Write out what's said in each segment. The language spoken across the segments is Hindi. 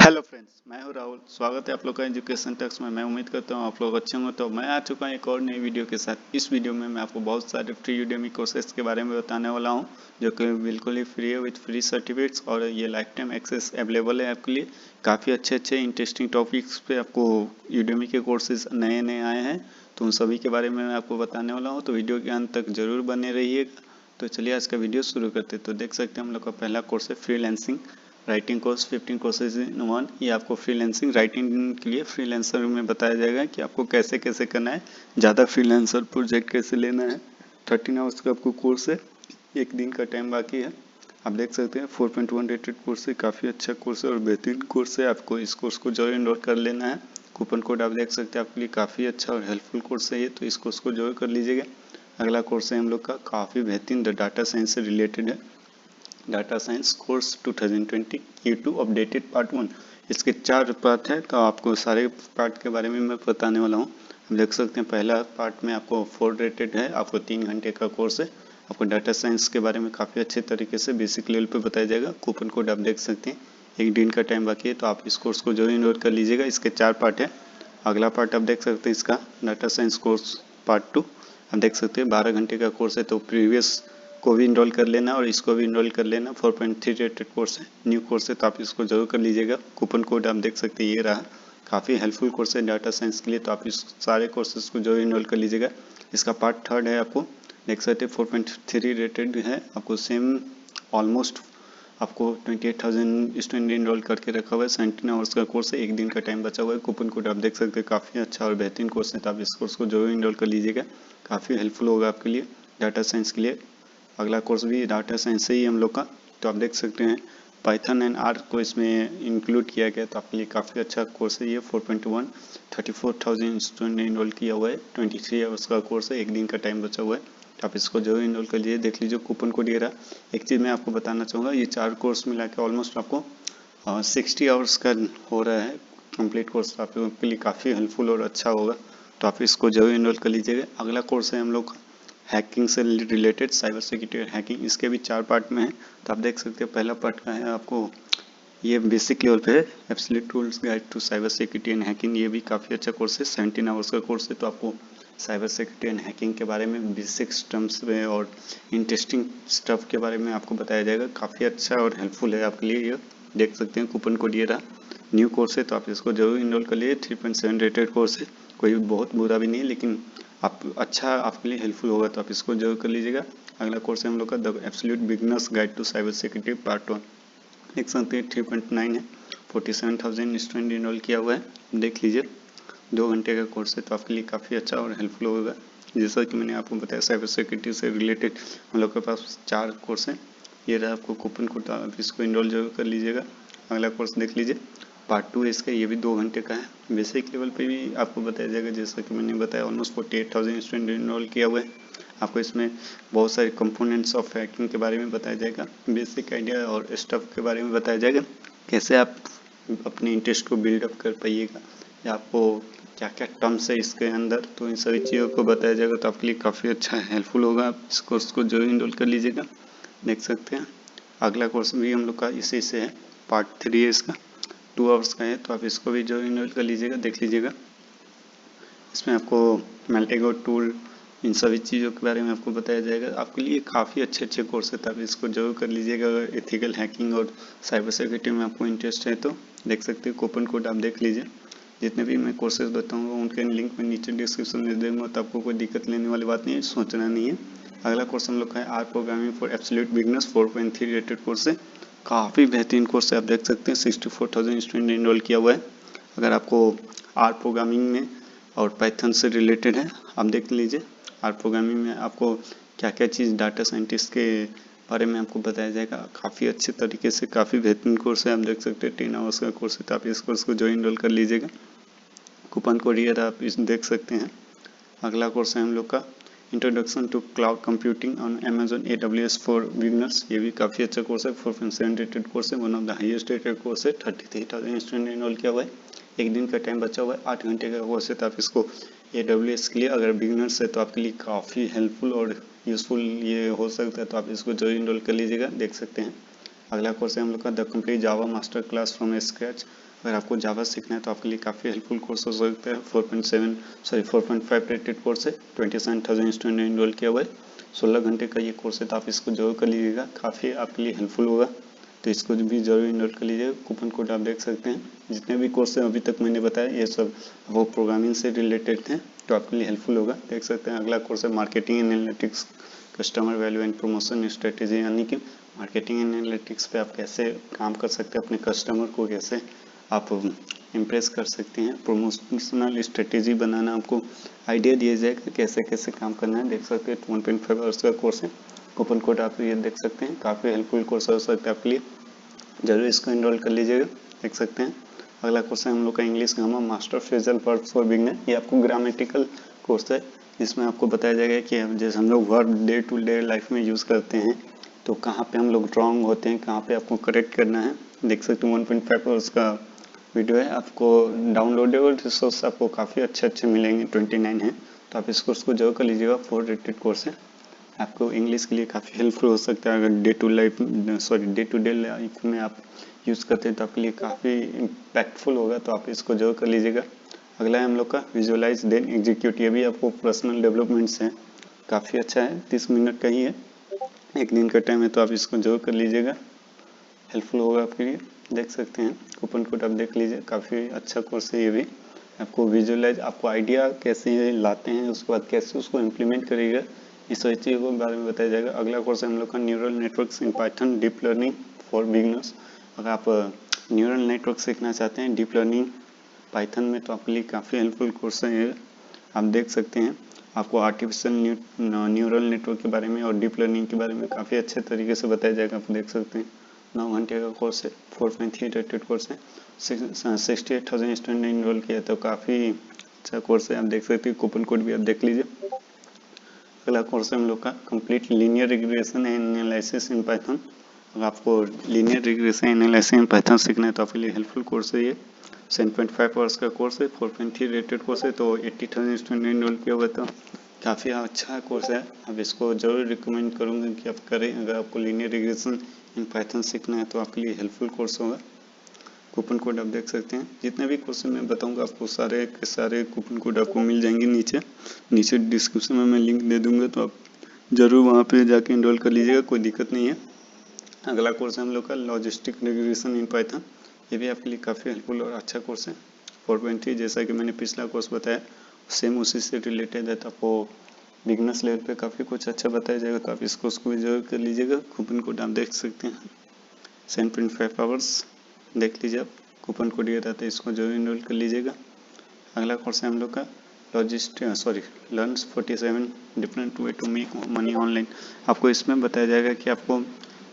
हेलो फ्रेंड्स, मैं हूं राहुल। स्वागत है आप लोग का एजुकेशन टक्स में। मैं उम्मीद करता हूं आप लोग अच्छे होंगे। तो मैं आ चुका हूं एक और नई वीडियो के साथ। इस वीडियो में मैं आपको बहुत सारे फ्री यूडेमी कोर्सेज के बारे में बताने वाला हूं, जो कि बिल्कुल ही फ्री है विथ फ्री सर्टिफिकेट्स, और ये लाइफ टाइम एक्सेस अवेलेबल है आपके लिए। काफ़ी अच्छे इंटरेस्टिंग टॉपिक्स पे आपको यूडेमी के कोर्सेज नए आए हैं, तो उन सभी के बारे में मैं आपको बताने वाला हूँ। तो वीडियो के अंत तक जरूर बने रहिएगा। तो चलिए आज का वीडियो शुरू करते हैं। तो देख सकते हैं हम लोग का पहला कोर्स है freelancing writing course 15 courses in one. ये आपको फ्रीलांसिंग राइटिंग के लिए फ्रीलांसर में बताया जाएगा कि आपको कैसे करना है, ज़्यादा फ्रीलांसर प्रोजेक्ट कैसे लेना है। 13 आवर्स का आपको कोर्स है, एक दिन का टाइम बाकी है। आप देख सकते हैं 4.1 रेटेड कोर्स है, काफ़ी अच्छा कोर्स है और बेहतरीन कोर्स है। आपको इस कोर्स को जरूर इनरोल कर लेना है। कूपन कोड आप देख सकते हैं, आपके लिए काफ़ी अच्छा और हेल्पफुल कोर्स है ये, तो इस कोर्स को जरूर कर लीजिएगा। अगला कोर्स है हम लोग का काफ़ी बेहतरीन, द डाटा साइंस से रिलेटेड है। Data science course 2020 Q2 updated part 1। इसके 4 पार्ट है, तो आपको सारे पार्ट के बारे में मैं बताने वाला हूँ। आप देख सकते हैं पहला पार्ट में आपको 4 रेटेड है, आपको 3 घंटे का कोर्स है। आपको डाटा साइंस के बारे में काफ़ी अच्छे तरीके से बेसिक लेवल पे बताया जाएगा। कूपन कोड आप देख सकते हैं, एक दिन का टाइम बाकी है, तो आप इस कोर्स को जो इनरोल कर लीजिएगा। इसके 4 पार्ट है। अगला पार्ट आप देख सकते हैं इसका डाटा साइंस कोर्स पार्ट 2। आप देख सकते हैं 12 घंटे का कोर्स है, तो प्रीवियस को भी इनरोल कर लेना और इसको भी इनरोल कर लेना। 4.3 रेटेड कोर्स है, न्यू कोर्स है, तो आप इसको जरूर कर लीजिएगा। कूपन कोड आप देख सकते हैं, ये रहा। काफ़ी हेल्पफुल कोर्स है डाटा साइंस के लिए, तो आप इस सारे कोर्सेज को जरूर इनरोल कर लीजिएगा। इसका पार्ट 3 है, आपको देख सकते हैं 4.3 रेटेड है। आपको सेम ऑलमोस्ट आपको 28,000 स्टूडेंट इनरोल करके रखा हुआ है। 17 आवर्स का कोर्स है, एक दिन का टाइम बचा हुआ है। कूपन कोड आप देख सकते हैं, काफ़ी अच्छा और बेहतरीन कोर्स है, तो आप इस कोर्स को जरूर इनरोल कर लीजिएगा। काफ़ी हेल्पफुल होगा आपके लिए डाटा साइंस के लिए। अगला कोर्स भी डाटा साइंस से ही हम लोग का, तो आप देख सकते हैं पाइथन एंड आर को इसमें इंक्लूड किया गया, तो आपके लिए काफ़ी अच्छा कोर्स है ये। 4.1 34,000 स्टूडेंट ने इनरोल किया हुआ है। 23 आवर्स का कोर्स है, एक दिन का टाइम बचा हुआ है, तो आप इसको जरूर इनरोल कर लीजिए। देख लीजिए कूपन कोड ये रहा। एक चीज़ मैं आपको बताना चाहूँगा, ये 4 कोर्स मिला के ऑलमोस्ट आपको 60 आवर्स का हो रहा है कंप्लीट कोर्स। आपके लिए काफ़ी हेल्पफुल और अच्छा होगा, तो आप इसको जरूर इनरोल कर लीजिएगा। अगला कोर्स है हम लोग का हैकिंग से रिलेटेड साइबर सिक्योरिटी और हैकिंग। इसके भी 4 पार्ट में है, तो आप देख सकते हैं पहला पार्ट का है आपको ये बेसिक लेवल पे है, absolute tools guide to cyber security and hacking. ये भी काफ़ी अच्छा कोर्स है, 17 आवर्स का कोर्स है, तो आपको साइबर सिक्योरिटी एंड हैकिंग के बारे में बेसिक टर्म्स में और इंटरेस्टिंग स्टफ के बारे में आपको बताया जाएगा। काफ़ी अच्छा और हेल्पफुल है आपके लिए ये। देख सकते हैं कूपन कोड ये रहा। न्यू कोर्स है, तो आप इसको जरूर इनरोल कर लिए। 3.7 रेटेड कोर्स है, कोई बहुत बुरा भी नहीं है, लेकिन आप अच्छा आपके लिए हेल्पफुल होगा, तो आप इसको जरूर कर लीजिएगा। अगला कोर्स है हम लोग का the absolute beginners guide to cyber security part 1। देख सकते हैं 3.9 है, 47,000 स्टूडेंट इनरोल किया हुआ है। देख लीजिए 2 घंटे का कोर्स है, तो आपके लिए काफ़ी अच्छा और हेल्पफुल होगा। जैसा कि मैंने आपको बताया साइबर सिक्योरिटी से रिलेटेड हम लोग के पास 4 कोर्स हैं। ये रहा आपको कूपन कोड, आप इसको इनरोल जरूर कर लीजिएगा। अगला कोर्स देख लीजिए पार्ट 2 है इसका, ये भी 2 घंटे का है। बेसिक लेवल पे भी आपको बताया जाएगा, जैसा कि मैंने बताया ऑलमोस्ट 48,000 स्टूडेंट इनरोल किया हुआ है। आपको इसमें बहुत सारे कंपोनेंट्स ऑफ हैकिंग के बारे में बताया जाएगा, बेसिक आइडिया और स्टफ के बारे में बताया जाएगा, कैसे आप अपने इंटरेस्ट को बिल्डअप कर पाइएगा, या आपको क्या क्या टर्म्स है इसके अंदर, तो इन सभी चीज़ों को बताया जाएगा। तो आपके लिए काफ़ी अच्छा हेल्पफुल होगा, आप इस कोर्स को जरूर इनरोल कर लीजिएगा। देख सकते हैं अगला कोर्स भी हम लोग का इसी से है, पार्ट 3 है इसका, 2 आवर्स का है, तो आप इसको भी जरूर इनरोल कर लीजिएगा। देख लीजिएगा इसमें आपको मेल्टेगो टूल, इन सभी चीज़ों के बारे में आपको बताया जाएगा। आपके लिए काफ़ी अच्छे कोर्स है, तब इसको जरूर कर लीजिएगा। अगर एथिकल हैकिंग और साइबर सिक्योरिटी में आपको इंटरेस्ट है तो देख सकते हैं कूपन कोड आप देख लीजिए। जितने भी मैं कोर्सेज बताऊंगा उनके लिंक मैं नीचे डिस्क्रिप्शन में दे दूँगा, तो आपको कोई दिक्कत लेने वाली बात नहीं है, सोचना नहीं है। अगला कोर्स हम लोग का है R programming for absolute beginners, 4.3 rated course है। काफ़ी बेहतरीन कोर्स है, आप देख सकते हैं 64,000 स्टूडेंट इनरोल किया हुआ है। अगर आपको आर प्रोग्रामिंग में और पाइथन से रिलेटेड है, आप देख लीजिए। आर प्रोग्रामिंग में आपको क्या क्या चीज़ डाटा साइंटिस्ट के बारे में आपको बताया जाएगा, काफ़ी अच्छे तरीके से, काफ़ी बेहतरीन कोर्स है। आप देख सकते हैं 10 आवर्स का कोर्स है, तो आप इस कोर्स को जो इनरोल कर लीजिएगा। कूपन कोड ये आप इस देख सकते हैं। अगला कोर्स है हम लोग का introduction to cloud computing on Amazon AWS for beginners. ये भी काफ़ी अच्छा कोर्स है, 4.7 रेटेड कोर्स है, one of the highest rated course है। 33,000 स्टूडेंट इनरोल किया हुआ है, एक दिन का टाइम बचा हुआ है, 8 घंटे का कोर्स है, तो आप इसको AWS के लिए अगर बिगनर्स है तो आपके लिए काफ़ी हेल्पफुल और यूज़फुल ये हो सकता है, तो आप इसको जरूर इनरोल कर लीजिएगा। देख सकते हैं अगला कोर्स है हम लोग का the complete Java master class from scratch. अगर आपको जावा सीखना है तो आपके लिए काफ़ी हेल्पफुल कोर्स हो सकता है। 4.5 रेटेड कोर्स है। 27,000 स्टूडेंट ने इनरोल किया हुआ है। 16 घंटे का ये कोर्स है, तो आप इसको जरूर कर लीजिएगा, काफ़ी आपके लिए हेल्पफुल होगा, तो इसको भी जरूर इनरोल कर लीजिएगा। कूपन कोड आप देख सकते हैं। जितने भी कोर्स हैं अभी तक मैंने बताया ये सब वो प्रोग्रामिंग से रिलेटेड थे, तो आपके लिए हेल्पफुल होगा, देख सकते हैं। अगला कोर्स है marketing analytics customer value and promotion strategy, यानी कि मार्केटिंग एनालिटिक्स पे आप कैसे काम कर सकते हैं, अपने कस्टमर को कैसे आप इम्प्रेस कर सकते हैं। प्रमोशनल स्ट्रेटेजी बनाना, आपको आइडिया दिया जाएगा कैसे कैसे काम करना है, देख सकते हैं। 1.5 आवर्स का कोर्स है। कूपन कोड आप ये देख सकते हैं, काफ़ी हेल्पफुल कोर्स हो सकता है आपके लिए, जरूर इसको इनरोल कर लीजिएगा, देख सकते हैं। अगला कोर्स है हम लोग का English grammar master phrasal verb for beginner. ये आपको ग्रामेटिकल कोर्स है, जिसमें आपको बताया जाएगा कि जैसे हम लोग verb day to day life में यूज़ करते हैं, तो कहाँ पे हम लोग रॉन्ग होते हैं, कहाँ पे आपको करेक्ट करना है, देख सकते हैं। 1.5 आवर्स का वीडियो है, आपको डाउनलोडेबल रिसोर्स आपको काफ़ी अच्छे मिलेंगे, 29 है, तो आप इस कोर्स को जरूर कर लीजिएगा। 4 रेटेड कोर्स है, आपको इंग्लिश के लिए काफ़ी हेल्पफुल हो सकता है। अगर डे टू डे लाइफ में आप यूज़ करते हैं तो आपके लिए काफ़ी इम्पैक्टफुल होगा, तो आप इसको जरूर कर लीजिएगा। अगला है हम लोग का विजुअलाइज देन एग्जीक्यूट। ये भी आपको पर्सनल डेवलपमेंट्स है, काफ़ी अच्छा है, 30 मिनट का ही है, 1 दिन का टाइम है, तो आप इसको जरूर कर लीजिएगा, हेल्पफुल होगा आपके लिए, देख सकते हैं। कूपन कोड आप देख लीजिए, काफ़ी अच्छा कोर्स है ये भी। आपको विजुअलाइज, आपको आइडिया कैसे लाते हैं, उसके बाद कैसे उसको इम्प्लीमेंट करिएगा, इस सारी चीज़ों के बारे में बताया जाएगा। अगला कोर्स है हम लोग का neural networks in Python deep learning for beginners. अगर आप न्यूरल नेटवर्क सीखना चाहते हैं डीप लर्निंग पाइथन में, तो आपके लिए काफ़ी हेल्पफुल कोर्स है ये, आप देख सकते हैं। आपको आर्टिफिशियल न्यूरल नेटवर्क के बारे में और डीप लर्निंग के बारे में काफ़ी अच्छे तरीके से बताया जाएगा, आप देख सकते हैं। 9 घंटे का कोर्स है, 4.3 रेटेड कोर्स है, 68,000 स्टूडेंट ने इनरोल किया, तो काफ़ी अच्छा कोर्स है, आप देख सकते हैं। कूपन कोड भी आप देख लीजिए। अगला कोर्स है हम लोग का complete linear regression and analysis in Python. अगर आपको linear regression analysis in Python सीखना है तो आपके लिए हेल्पफुल कोर्स है ये। 7.5 आवर्स का कोर्स है, 4.3 रेटेड कोर्स है, तो 80,000 स्टूडेंट ने इनरोल किया हुआ, तो काफ़ी अच्छा कोर्स है, अब इसको जरूर रिकमेंड करूँगा कि आप करें। अगर आपको लीनियर रिग्रेशन इन पाइथन सीखना है तो आपके लिए हेल्पफुल कोर्स होगा। कूपन कोड आप देख सकते हैं। जितने भी कोर्स मैं बताऊंगा आपको सारे के सारे कूपन कोड आपको मिल जाएंगे नीचे डिस्क्रिप्शन में मैं लिंक दे दूंगा, तो आप जरूर वहां पे जाके इनरोल कर लीजिएगा, कोई दिक्कत नहीं है। अगला कोर्स है हम लोग का लॉजिस्टिक रिग्रेशन इन पाइथन। ये भी आपके लिए काफ़ी हेल्पफुल और अच्छा कोर्स है। 4.3 जैसा कि मैंने पिछला कोर्स बताया सेम उसी से रिलेटेड है, तो आपको बिगनर्स लेवल पे काफ़ी कुछ अच्छा बताया जाएगा, तो आप इस कोर्स को भी जरूर कर लीजिएगा। कूपन कोड आप देख सकते हैं, 7.5 आवर्स देख लीजिए आप, कूपन कोड ये रहता है, इसको जरूर इनरोल कर लीजिएगा। अगला कोर्स है हम लोग का learns 47 different way to make money online. आपको इसमें बताया जाएगा कि आपको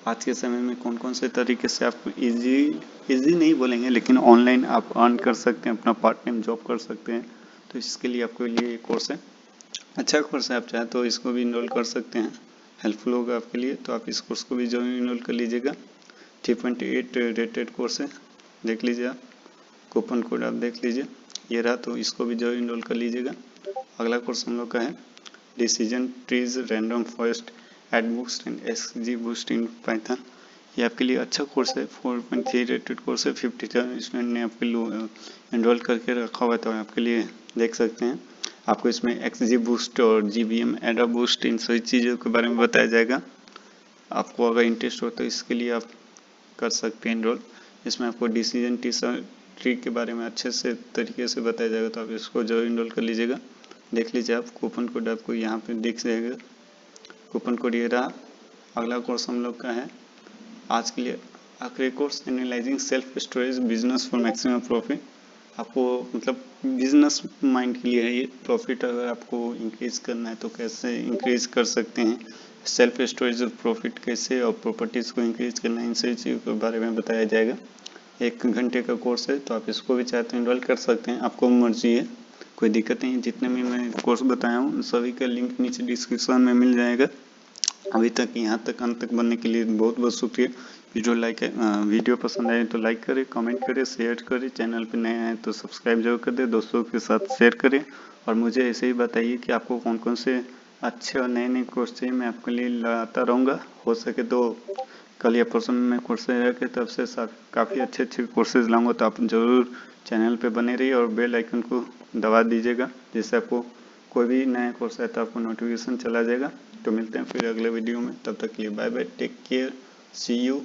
आज के समय में कौन कौन से तरीके से आपको इजी नहीं बोलेंगे, लेकिन ऑनलाइन आप अर्न कर सकते हैं, अपना पार्ट टाइम जॉब कर सकते हैं, तो इसके लिए आपके लिए ये कोर्स है, अच्छा कोर्स है। आप चाहें तो इसको भी इनरोल कर सकते हैं, हेल्पफुल होगा आपके लिए, तो आप इस कोर्स को भी जरूर इनरोल कर लीजिएगा। 3.8 रेटेड कोर्स है, देख लीजिए आप, कूपन कोड आप देख लीजिए, ये रहा, तो इसको भी जरूर इनरोल कर लीजिएगा। अगला कोर्स हम लोग का है decision trees random forest ad boost and XG boost in Python. ये आपके लिए अच्छा कोर्स है, 4.3 रेटेड कोर्स है, 50,000 स्टूडेंट ने आपके लिए इनरोल करके रखा हुआ है, तो आपके लिए देख सकते हैं। आपको इसमें एक्सजी बूस्ट और जीबीएम एडा बूस्ट इन सभी चीज़ों के बारे में बताया जाएगा। आपको अगर इंटरेस्ट हो तो इसके लिए आप कर सकते हैं इनरोल। इसमें आपको डिसीजन ट्री के बारे में अच्छे से तरीके से बताया जाएगा, तो आप इसको जरूर इनरोल कर लीजिएगा, देख लीजिए आप। कूपन कोड आपको यहाँ पे दिख जाएगा, कूपन कोड ये रहा। अगला कोर्स हम लोग का है आज के लिए आखिरी course, analysing self storage business for maximum profit. आपको मतलब बिजनेस माइंड के लिए है ये, प्रॉफिट अगर आपको इंक्रीज करना है तो कैसे इंक्रीज कर सकते हैं, सेल्फ स्टोरेज और प्रॉफिट कैसे और प्रॉपर्टीज़ को इंक्रीज करना है, इन सभी चीज़ों के बारे में बताया जाएगा। 1 घंटे का कोर्स है, तो आप इसको भी चाहते हैं इनरोल कर सकते हैं, आपको मर्जी है, कोई दिक्कत नहीं है। जितने भी मैं कोर्स बताया हूँ सभी का लिंक नीचे डिस्क्रिप्शन में मिल जाएगा। अभी तक यहाँ तक अंत तक बनने के लिए बहुत बहुत शुक्रिया। वीडियो पसंद आए तो लाइक करें, कमेंट करें, शेयर करें, चैनल पे नए हैं तो सब्सक्राइब जरूर कर दें, दोस्तों के साथ शेयर करें, और मुझे ऐसे ही बताइए कि आपको कौन कौन से अच्छे और नए कोर्स चाहिए, मैं आपके लिए लाता रहूँगा। हो सके तो कल या परसों में मैं कोर्सेरा की तरफ से काफ़ी अच्छे कोर्सेज लाऊंगा, तो आप जरूर चैनल पे बने रहिए और बेल आइकन को दबा दीजिएगा, जिससे आपको कोई भी नया कोर्स है तो आपको नोटिफिकेशन चला जाएगा। तो मिलते हैं फिर अगले वीडियो में, तब तक के लिए bye bye, take care, see you.